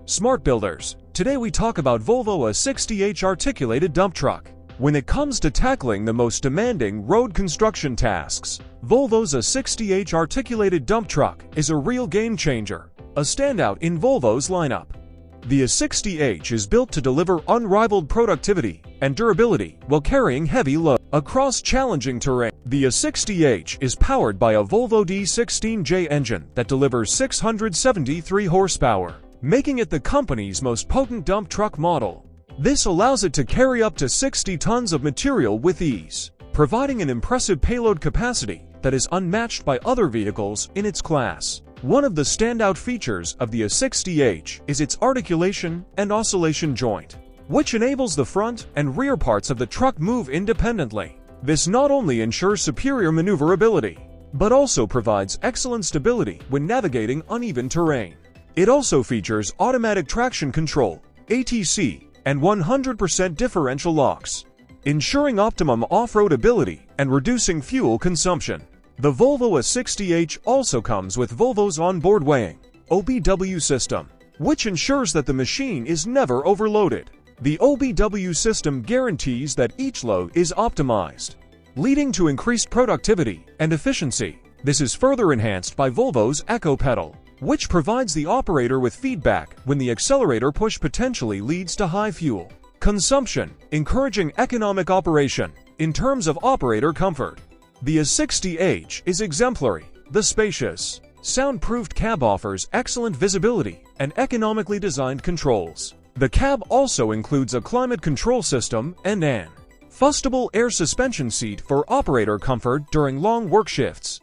Smart builders. Today we talk about Volvo A60H articulated dump truck. When it comes to tackling the most demanding road construction tasks, Volvo's A60H articulated dump truck is a real game changer, a standout in Volvo's lineup. The A60H is built to deliver unrivaled productivity and durability while carrying heavy load across challenging terrain. The A60H is powered by a Volvo D16J engine that delivers 673 horsepower, making it the company's most potent dump truck model. This allows it to carry up to 60 tons of material with ease, providing an impressive payload capacity that is unmatched by other vehicles in its class. One of the standout features of the A60H is its articulation and oscillation joint, which enables the front and rear parts of the truck move independently. This not only ensures superior maneuverability, but also provides excellent stability when navigating uneven terrain. It also features automatic traction control, ATC, and 100% differential locks, ensuring optimum off-road ability and reducing fuel consumption. The Volvo A60H also comes with Volvo's onboard weighing (OBW) system, which ensures that the machine is never overloaded. The OBW system guarantees that each load is optimized, leading to increased productivity and efficiency. This is further enhanced by Volvo's Echo pedal, which provides the operator with feedback when the accelerator push potentially leads to high fuel consumption, encouraging economic operation. In terms of operator comfort, the A60H is exemplary. The spacious, soundproofed cab offers excellent visibility and economically designed controls. The cab also includes a climate control system and an adjustable air suspension seat for operator comfort during long work shifts.